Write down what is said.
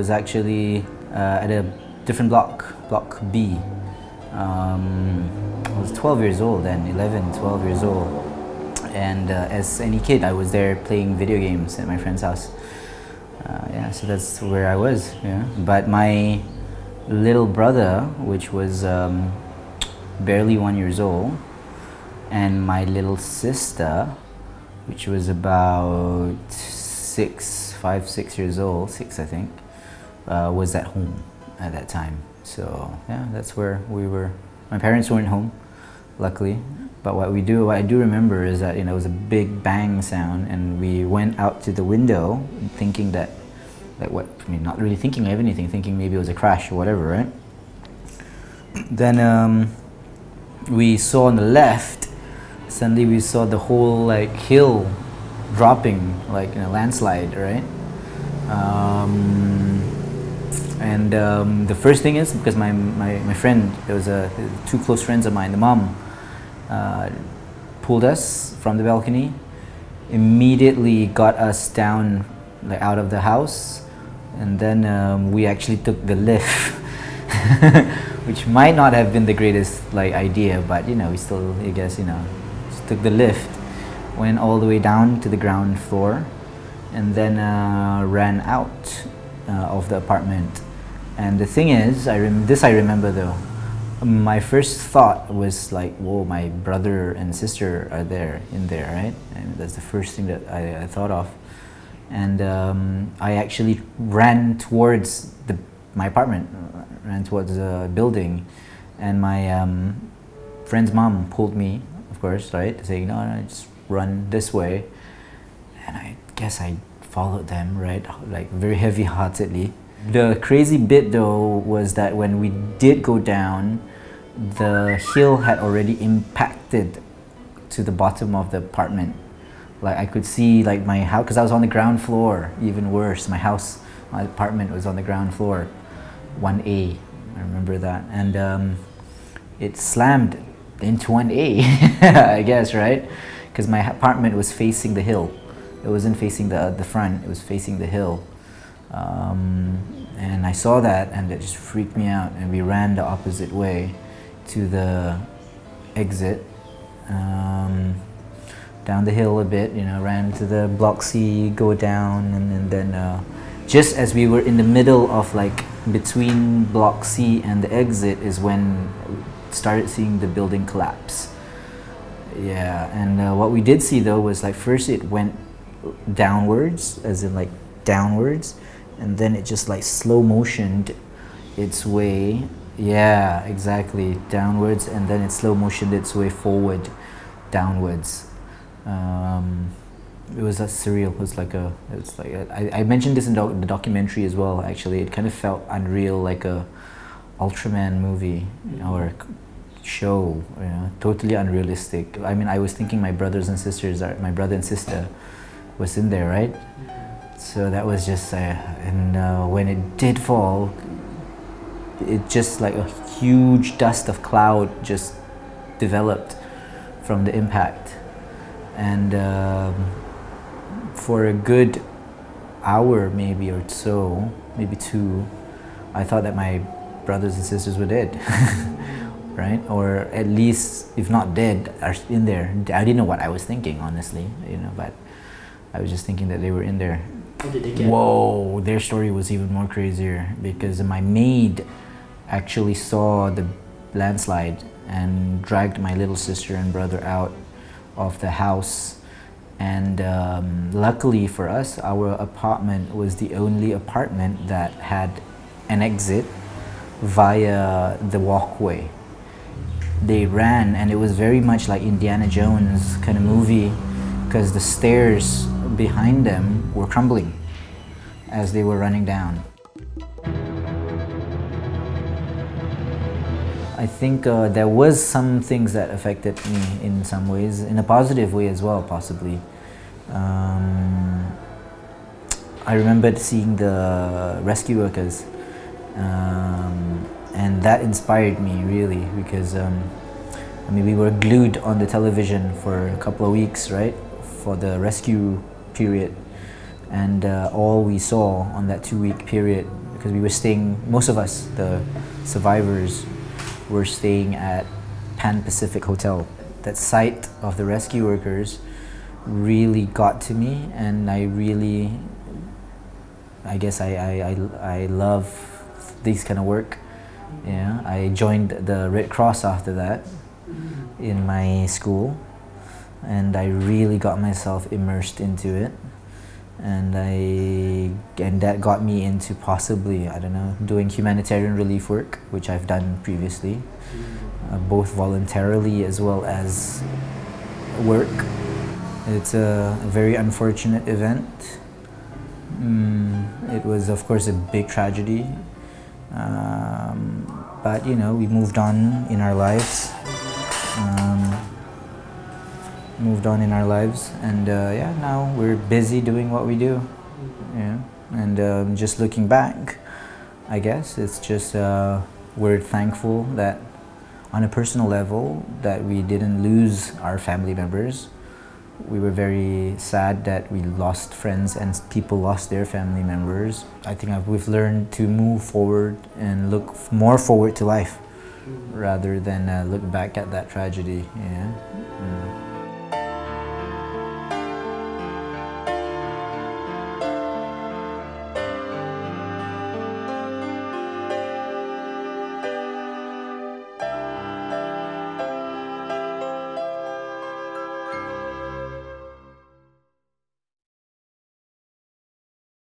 was actually at a different block, Block B. I was 12 years old then, 11, 12 years old. And as any kid, I was there playing video games at my friend's house. Yeah, so that's where I was. Yeah. But my little brother, which was barely 1 year old, and my little sister, which was about 5, 6 years old, 6 I think, was at home at that time. So yeah, that's where we were. My parents weren't home, luckily. But what I do remember is that, you know, it was a big bang sound, and we went out to the window thinking that not really thinking of anything, thinking maybe it was a crash or whatever, right? Then we saw on the left, suddenly we saw the whole like hill dropping, like in a landslide, right? The first thing is, because my friend, there was two close friends of mine, the mom pulled us from the balcony, immediately got us down, like out of the house, and then we actually took the lift, which might not have been the greatest like idea, but you know, we still, I guess, you know, just took the lift, went all the way down to the ground floor, and then ran out of the apartment. And the thing is, I remember though, my first thought was like, whoa, my brother and sister are in there, right? And that's the first thing that I thought of. And I actually ran towards my apartment, ran towards the building, and my friend's mom pulled me, of course, right, saying, no, just run this way. And I guess I followed them, right, like very heavy-heartedly. The crazy bit though was that when we did go down, the hill had already impacted to the bottom of the apartment. Like I could see like my house, because I was on the ground floor, even worse. My apartment was on the ground floor, 1A, I remember that. And it slammed into 1A, I guess, right? Because my apartment was facing the hill. It wasn't facing the front, it was facing the hill. And I saw that, and it just freaked me out, and we ran the opposite way to the exit, down the hill a bit, you know, ran to the Block C, go down, and then just as we were in the middle of like between Block C and the exit is when we started seeing the building collapse. Yeah, and what we did see though was like first it went downwards, as in like downwards, and then it just like slow motioned its way, yeah, exactly, downwards, and then it slow motioned its way forward, downwards. It was surreal. It was like I mentioned this in the documentary as well. Actually, it kind of felt unreal, like a Ultraman movie, you know, or show, you know, totally unrealistic. I mean, I was thinking my brothers and sisters, my brother and sister was in there, right? So that was just, and when it did fall, it just like a huge dust of cloud just developed from the impact. And for a good hour maybe or so, maybe 2, I thought that my brothers and sisters were dead, right? Or at least, if not dead, are in there. I didn't know what I was thinking, honestly, you know, but I was just thinking that they were in there. How did they get? Whoa, their story was even more crazier, because my maid actually saw the landslide and dragged my little sister and brother out of the house. And luckily for us, our apartment was the only apartment that had an exit via the walkway. They ran, and it was very much like Indiana Jones kind of movie, because the stairs behind them were crumbling as they were running down. I think there was some things that affected me in some ways, in a positive way as well, possibly. I remembered seeing the rescue workers, and that inspired me really, because I mean, we were glued on the television for a couple of weeks, right, for the rescue period, and all we saw on that 2-week period, because we were staying, most of us, the survivors, were staying at Pan Pacific Hotel. That sight of the rescue workers really got to me, and I guess I love this kind of work. Yeah, I joined the Red Cross after that in my school, and I really got myself immersed into it, and that got me into possibly, I don't know, doing humanitarian relief work, which I've done previously, both voluntarily as well as work. It's a very unfortunate event. It was, of course, a big tragedy, but you know, we moved on in our lives. And yeah, now we're busy doing what we do. Yeah, and just looking back, I guess it's just we're thankful that, on a personal level, that we didn't lose our family members. We were very sad that we lost friends and people lost their family members. I think we've learned to move forward and look more forward to life rather than look back at that tragedy. Yeah.